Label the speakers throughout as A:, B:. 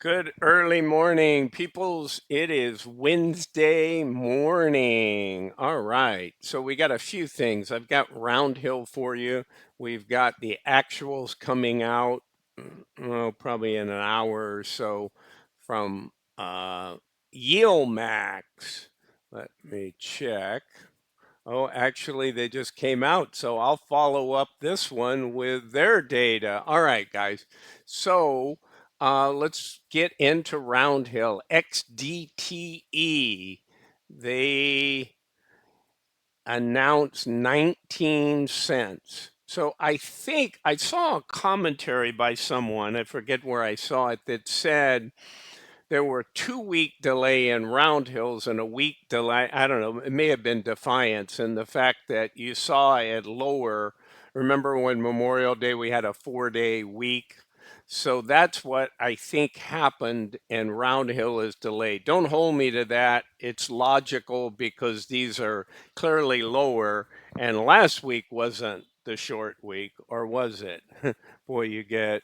A: Good early morning, peoples. It is Wednesday morning. All right. So we got a few things. I've got Roundhill for you. We've got the actuals coming out, probably in an hour or so from Yield Max. Let me check. Oh, actually, they just came out, so I'll follow up this one with their data. All right, guys. So let's get into Roundhill. XDTE. They announced 19 cents. So I think I saw a commentary by someone, I forget where I saw it, that said there were 2 week delay in Roundhills and a week delay. I don't know. It may have been Defiance, and the fact that you saw it lower. Remember when Memorial Day we had a 4 day week? So that's what I think happened, and Roundhill is delayed. Don't hold me to that. It's logical because these are clearly lower, and last week wasn't the short week, or was it? Boy, you get,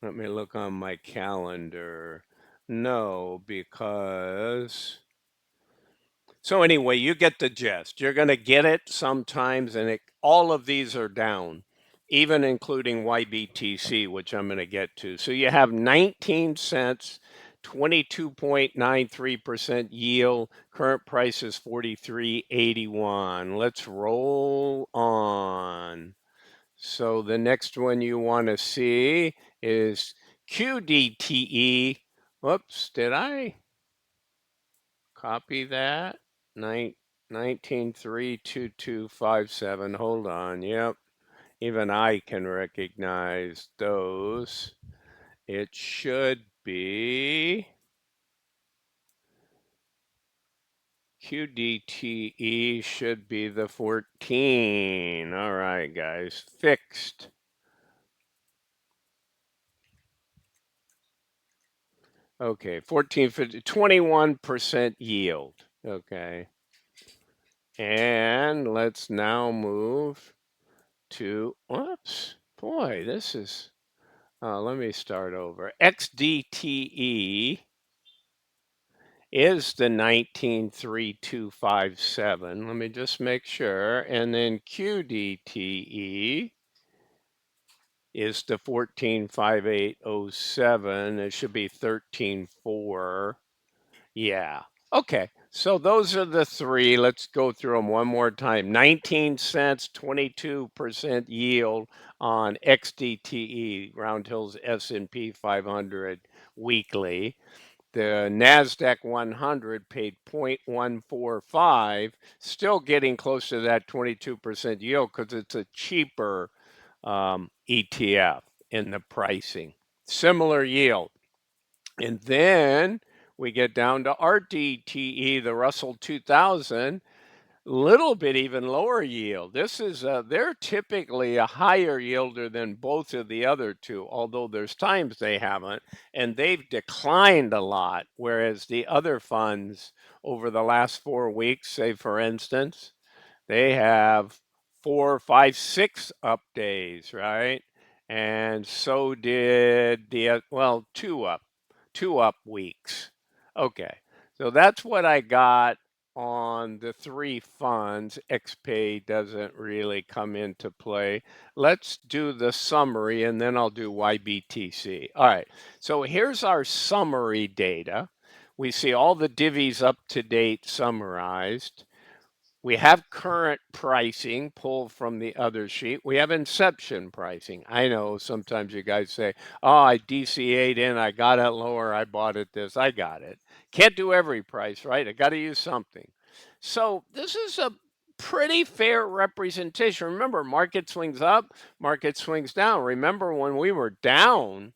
A: let me look on my calendar. No, because. So anyway, you get the gist. You're going to get it sometimes, and all of these are down, even including Ybtc, which I'm going to get to. So you have 19 cents, 22.93% yield. Current price is 43.81. Let's roll on. So the next one you want to see is Qdte. Whoops, did I copy that? 19.32257. Hold on. Yep. Even I can recognize those. It should be Qdte should be the 14. All right, guys. Fixed. Okay, 14.50, 21% yield. Okay. And let's now move to, whoops, boy, this is, let me start over. XDTE is the 19.3257. Let me just make sure. And then QDTE is the 14.5807. It should be 13.4. Yeah. Okay. So those are the three. Let's go through them one more time. 19 cents, 22% yield on XDTE, Roundhill's S&P 500 weekly. The NASDAQ 100 paid 0.145, still getting close to that 22% yield because it's a cheaper ETF in the pricing. Similar yield. And then we get down to RDTE, the Russell 2000, little bit even lower yield. This is they're typically a higher yielder than both of the other two, although there's times they haven't, and they've declined a lot. Whereas the other funds over the last 4 weeks, say for instance, they have 4, 5, 6 up days, right? And so did the well, two up weeks. Okay, so that's what I got on the three funds. XPay doesn't really come into play. Let's do the summary and then I'll do YBTC. All right, so here's our summary data. We see all the divvies up to date summarized. We have current pricing pulled from the other sheet. We have inception pricing. I know sometimes you guys say, oh, I DCA'd in, I got it lower, I bought it this, I got it. Can't do every price, right? I got to use something. So this is a pretty fair representation. Remember, market swings up, market swings down. Remember when we were down,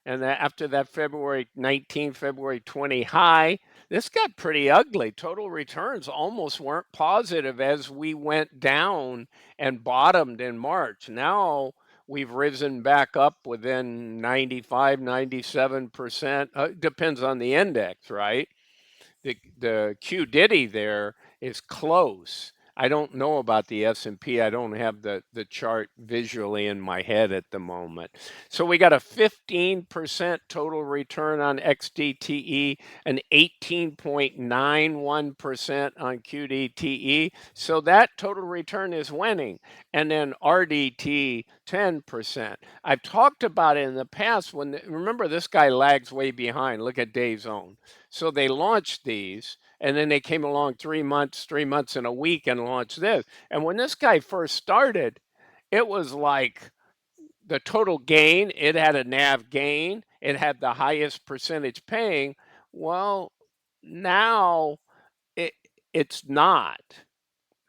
A: and after that February 19, February 20 high, this got pretty ugly. Total returns almost weren't positive as we went down and bottomed in March. Now we've risen back up within 95, 97%. Depends on the index, right? The Qdte there is close. I don't know about the S&P. I don't have the chart visually in my head at the moment. So we got a 15% total return on XDTE, an 18.91% on QDTE. So that total return is winning. And then RDT 10%. I've talked about it in the past remember this guy lags way behind. Look at Dave's own. So they launched these and then they came along 3 months and a week and launched this. And when this guy first started, it was like the total gain, it had a NAV gain, it had the highest percentage paying. Well, now it it's not.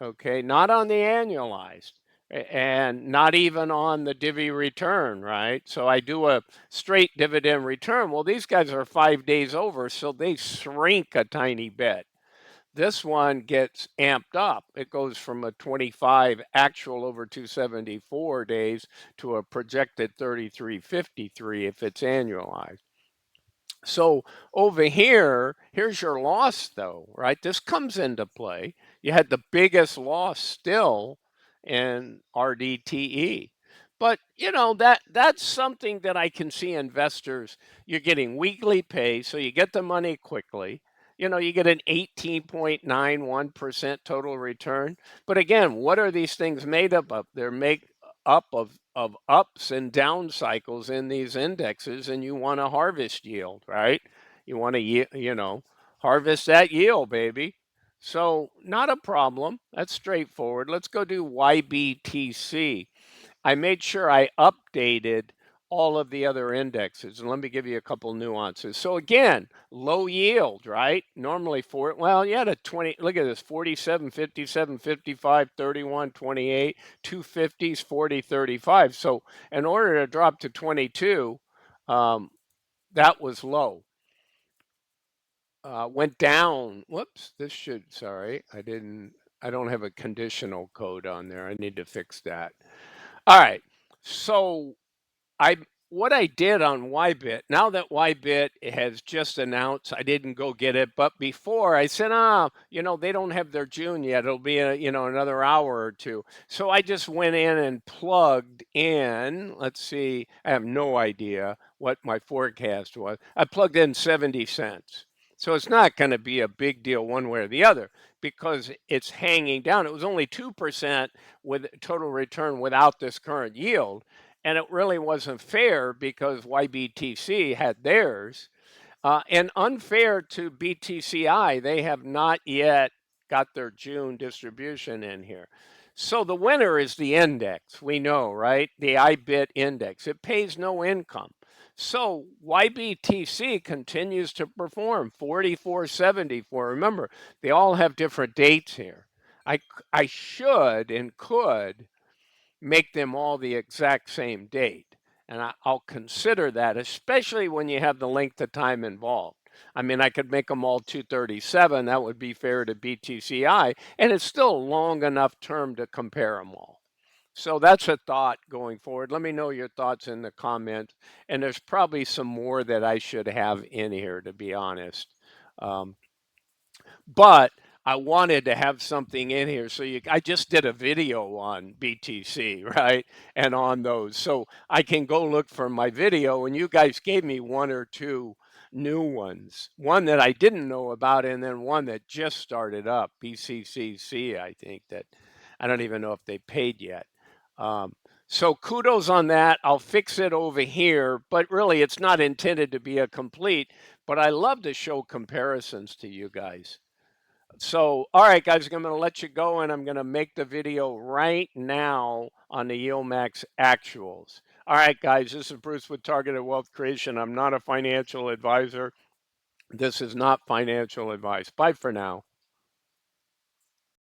A: Okay, not on the annualized and not even on the divvy return, right? So I do a straight dividend return. Well, these guys are 5 days over, so they shrink a tiny bit. This one gets amped up. It goes from a 25 actual over 274 days to a projected 3353 if it's annualized. So over here, here's your loss though, right? This comes into play. You had the biggest loss still in RDTE. But you know that's something that I can see investors. You're getting weekly pay, so you get the money quickly. You know, you get an 18.91% total return. But again, what are these things made up of? They're made up of ups and down cycles in these indexes, and you want to harvest yield, right? You want to, harvest that yield, baby. So not a problem. That's straightforward. Let's go do YBTC. I made sure I updated all of the other indexes. And let me give you a couple nuances. So again, low yield, right? Normally well, you had a 20, look at this, 47, 57, 55, 31, 28, 250s, 40, 35. So in order to drop to 22, that was low. Went down. Whoops, sorry, I don't have a conditional code on there. I need to fix that. All right. So I what I did on Ybit, now that Ybit has just announced, I didn't go get it, but before I said, they don't have their June yet. It'll be another hour or two. So I just went in and plugged in, let's see, I have no idea what my forecast was. I plugged in 70 cents. So it's not going to be a big deal one way or the other because it's hanging down. It was only 2% with total return without this current yield. And it really wasn't fair because YBTC had theirs. And unfair to BTCI, they have not yet got their June distribution in here. So the winner is the index, we know, right? The IBIT index. It pays no income. So YBTC continues to perform 44.74. Remember, they all have different dates here. I should and could make them all the exact same date. And I'll consider that, especially when you have the length of time involved. I mean, I could make them all 237. That would be fair to BTCI. And it's still long enough term to compare them all. So that's a thought going forward. Let me know your thoughts in the comments. And there's probably some more that I should have in here, to be honest. But I wanted to have something in here. So I just did a video on BTC, right? And on those. So I can go look for my video. And you guys gave me one or two new ones. One that I didn't know about, and then one that just started up, BCCC, I think, that I don't even know if they paid yet. So kudos on that. I'll fix it over here, but really it's not intended to be a complete, but I love to show comparisons to you guys. So, all right, guys, I'm going to let you go, and I'm going to make the video right now on the YieldMax actuals. All right, guys, this is Bruce with Targeted Wealth Creation. I'm not a financial advisor. This is not financial advice. Bye for now.